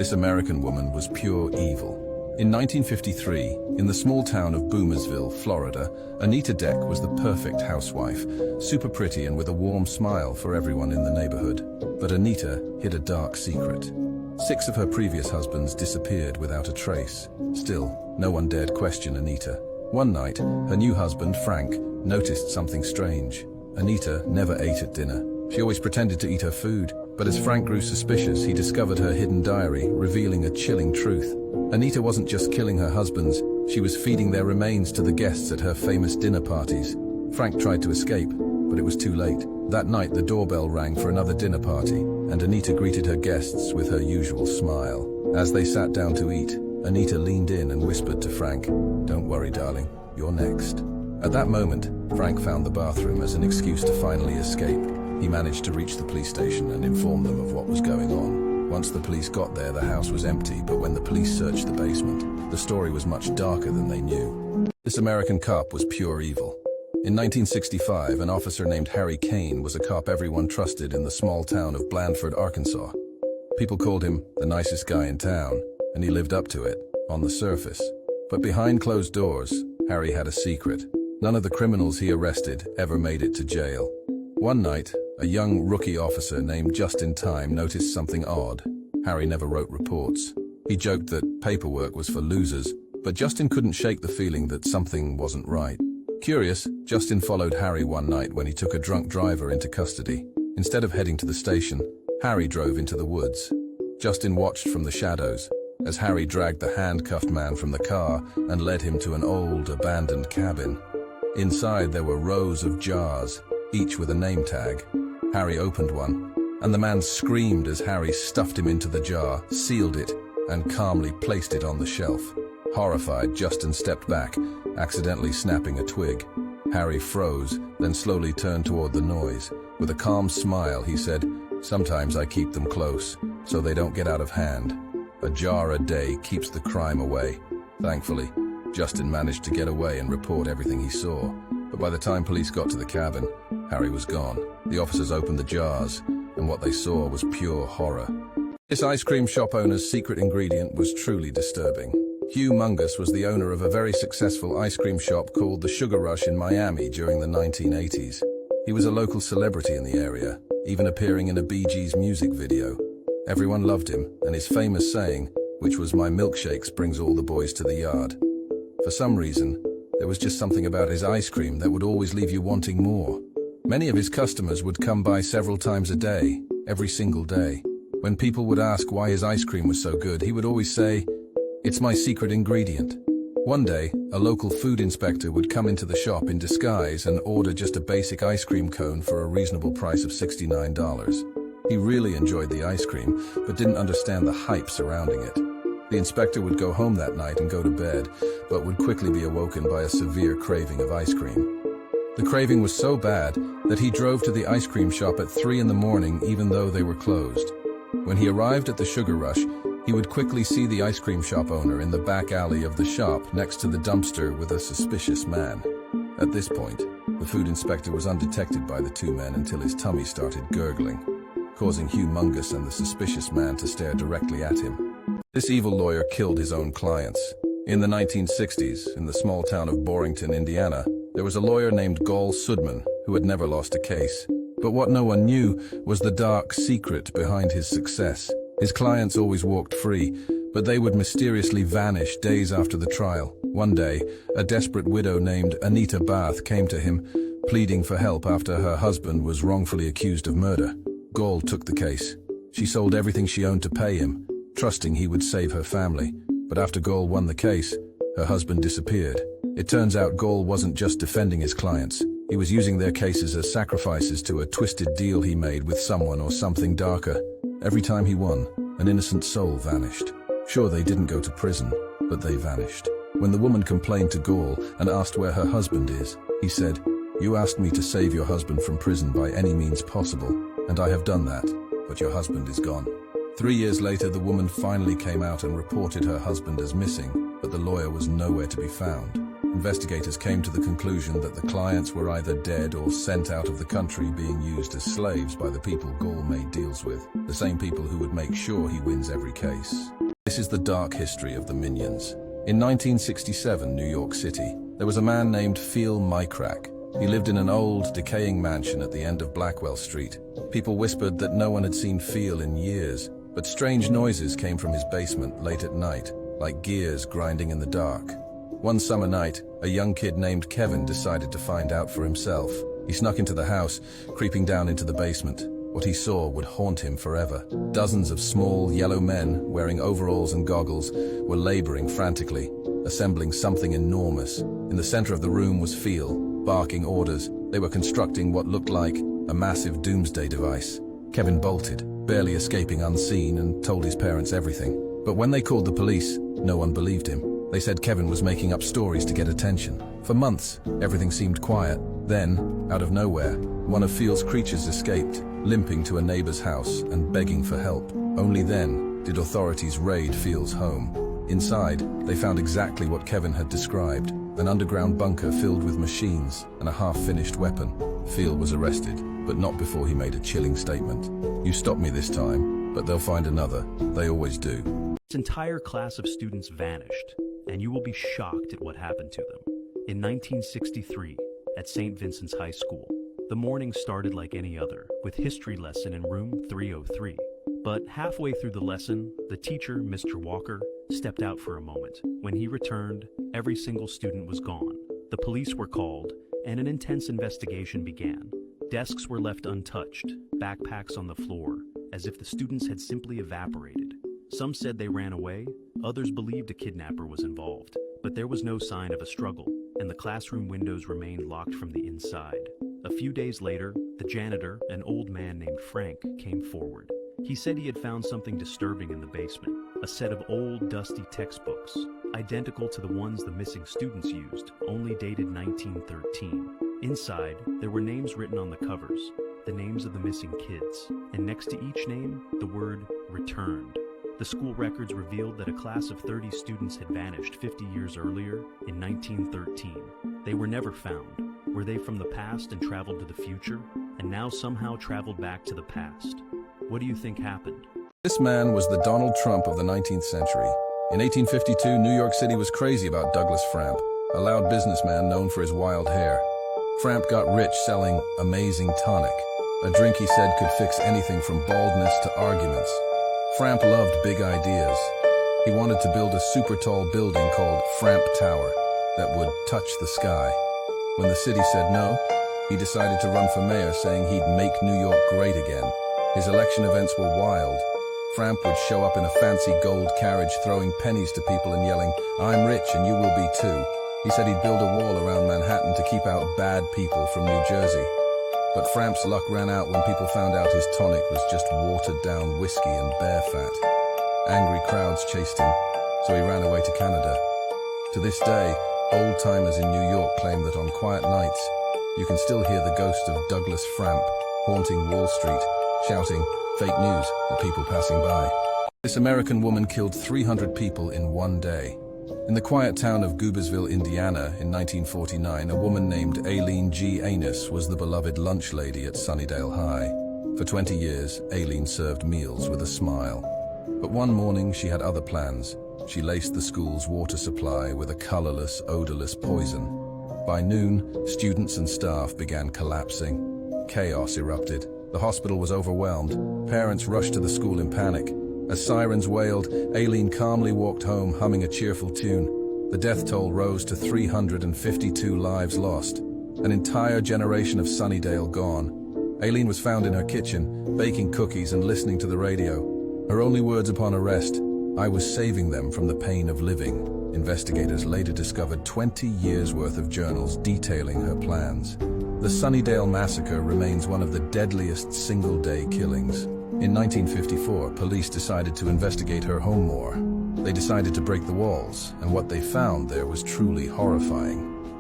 This American woman was pure evil. In 1953, in the small town of Boomersville, Florida, Anita Deck was the perfect housewife, super pretty and with a warm smile for everyone in the neighborhood. But Anita hid a dark secret. 6 of her previous husbands disappeared without a trace. Still, no one dared question Anita. One night, her new husband, Frank, noticed something strange. Anita never ate at dinner. She always pretended to eat her food, but as Frank grew suspicious, he discovered her hidden diary, revealing a chilling truth. Anita wasn't just killing her husbands, she was feeding their remains to the guests at her famous dinner parties. Frank tried to escape, but it was too late. That night, the doorbell rang for another dinner party, and Anita greeted her guests with her usual smile. As they sat down to eat, Anita leaned in and whispered to Frank, "Don't worry, darling, you're next." At that moment, Frank found the bathroom as an excuse to finally escape. He managed to reach the police station and inform them of what was going on. Once the police got there, the house was empty, but when the police searched the basement, the story was much darker than they knew. This American cop was pure evil. In 1965, an officer named Harry Kane was a cop everyone trusted in the small town of Blandford, Arkansas. People called him the nicest guy in town, and he lived up to it, on the surface. But behind closed doors, Harry had a secret. None of the criminals he arrested ever made it to jail. One night, a young rookie officer named Justin Time noticed something odd. Harry never wrote reports. He joked that paperwork was for losers, but Justin couldn't shake the feeling that something wasn't right. Curious, Justin followed Harry one night when he took a drunk driver into custody. Instead of heading to the station, Harry drove into the woods. Justin watched from the shadows as Harry dragged the handcuffed man from the car and led him to an old, abandoned cabin. Inside there were rows of jars, each with a name tag. Harry opened one, and the man screamed as Harry stuffed him into the jar, sealed it, and calmly placed it on the shelf. Horrified, Justin stepped back, accidentally snapping a twig. Harry froze, then slowly turned toward the noise. With a calm smile, he said, "Sometimes I keep them close, so they don't get out of hand. A jar a day keeps the crime away." Thankfully, Justin managed to get away and report everything he saw. But by the time police got to the cabin, Harry was gone. The officers opened the jars, and what they saw was pure horror. This ice cream shop owner's secret ingredient was truly disturbing. Hugh Mungus was the owner of a very successful ice cream shop called the Sugar Rush in Miami during the 1980s. He was a local celebrity in the area, even appearing in a Bee Gees music video. Everyone loved him, and his famous saying, which was "My milkshakes brings all the boys to the yard." For some reason, there was just something about his ice cream that would always leave you wanting more. Many of his customers would come by several times a day, every single day. When people would ask why his ice cream was so good, he would always say, "It's my secret ingredient." One day, a local food inspector would come into the shop in disguise and order just a basic ice cream cone for a reasonable price of $69. He really enjoyed the ice cream, but didn't understand the hype surrounding it. The inspector would go home that night and go to bed, but would quickly be awoken by a severe craving of ice cream. The craving was so bad that he drove to the ice cream shop at 3 in the morning even though they were closed. When he arrived at the Sugar Rush, he would quickly see the ice cream shop owner in the back alley of the shop next to the dumpster with a suspicious man. At this point, the food inspector was undetected by the two men until his tummy started gurgling, causing Hugh Mungus and the suspicious man to stare directly at him. This evil lawyer killed his own clients. In the 1960s, in the small town of Borington, Indiana, there was a lawyer named Gol Sudman who had never lost a case. But what no one knew was the dark secret behind his success. His clients always walked free, but they would mysteriously vanish days after the trial. One day, a desperate widow named Anita Bath came to him, pleading for help after her husband was wrongfully accused of murder. Gol took the case. She sold everything she owned to pay him, trusting he would save her family. But after Gol won the case, her husband disappeared. It turns out Gol wasn't just defending his clients. He was using their cases as sacrifices to a twisted deal he made with someone or something darker. Every time he won, an innocent soul vanished. Sure, they didn't go to prison, but they vanished. When the woman complained to Gol and asked where her husband is, he said, "You asked me to save your husband from prison by any means possible, and I have done that, but your husband is gone." 3 years later, the woman finally came out and reported her husband as missing, but the lawyer was nowhere to be found. investigators came to the conclusion that the clients were either dead or sent out of the country, being used as slaves by the people Gall made deals with, the same people who would make sure he wins every case. This is the dark history of the Minions. In 1967, New York City, there was a man named Phil Mycrack. He lived in an old, decaying mansion at the end of Blackwell Street. People whispered that no one had seen Phil in years, but strange noises came from his basement late at night, like gears grinding in the dark. One summer night, a young kid named Kevin decided to find out for himself. He snuck into the house, creeping down into the basement. What he saw would haunt him forever. Dozens of small, yellow men, wearing overalls and goggles, were laboring frantically, assembling something enormous. In the center of the room was Phil, barking orders. They were constructing what looked like a massive doomsday device. Kevin bolted, barely escaping unseen, and told his parents everything. But when they called the police, no one believed him. They said Kevin was making up stories to get attention. For months, everything seemed quiet. Then, out of nowhere, one of Phil's creatures escaped, limping to a neighbor's house and begging for help. Only then did authorities raid Phil's home. Inside, they found exactly what Kevin had described, an underground bunker filled with machines and a half-finished weapon. Phil was arrested, but not before he made a chilling statement. "You stopped me this time, but they'll find another. They always do." This entire class of students vanished, and you will be shocked at what happened to them. In 1963, at St. Vincent's High School, the morning started like any other, with history lesson in room 303. But halfway through the lesson, the teacher, Mr. Walker, stepped out for a moment. When he returned, every single student was gone. The police were called, and an intense investigation began. Desks were left untouched, backpacks on the floor, as if the students had simply evaporated. Some said they ran away, others believed a kidnapper was involved. But there was no sign of a struggle, and the classroom windows remained locked from the inside. A few days later, the janitor, an old man named Frank, came forward. He said he had found something disturbing in the basement, a set of old, dusty textbooks, identical to the ones the missing students used, only dated 1913. Inside, there were names written on the covers, the names of the missing kids, and next to each name, the word returned. The school records revealed that a class of 30 students had vanished 50 years earlier, in 1913. They were never found. Were they from the past and traveled to the future, and now somehow traveled back to the past? What do you think happened? This man was the Donald Trump of the 19th century. In 1852, New York City was crazy about Douglas Framp, a loud businessman known for his wild hair. Framp got rich selling Amazing Tonic, a drink he said could fix anything from baldness to arguments. Framp loved big ideas. He wanted to build a super tall building called Framp Tower that would touch the sky. When the city said no, he decided to run for mayor, saying he'd make New York great again. His election events were wild. Framp would show up in a fancy gold carriage, throwing pennies to people and yelling, "I'm rich and you will be too." He said he'd build a wall around Manhattan to keep out bad people from New Jersey. But Framp's luck ran out when people found out his tonic was just watered-down whiskey and bear fat. Angry crowds chased him, so he ran away to Canada. To this day, old-timers in New York claim that on quiet nights, you can still hear the ghost of Douglas Framp haunting Wall Street, shouting fake news at people passing by. This American woman killed 300 people in one day. In the quiet town of Goobersville, Indiana, in 1949, a woman named Aileen G. Anus was the beloved lunch lady at Sunnydale High. For 20 years, Aileen served meals with a smile. But one morning, she had other plans. She laced the school's water supply with a colorless, odorless poison. By noon, students and staff began collapsing. Chaos erupted. The hospital was overwhelmed. Parents rushed to the school in panic. As sirens wailed, Aileen calmly walked home, humming a cheerful tune. The death toll rose to 352 lives lost. An entire generation of Sunnydale gone. Aileen was found in her kitchen, baking cookies and listening to the radio. Her only words upon arrest, "I was saving them from the pain of living." Investigators later discovered 20 years' worth of journals detailing her plans. The Sunnydale massacre remains one of the deadliest single-day killings. In 1954, police decided to investigate her home more. They decided to break the walls, and what they found there was truly horrifying.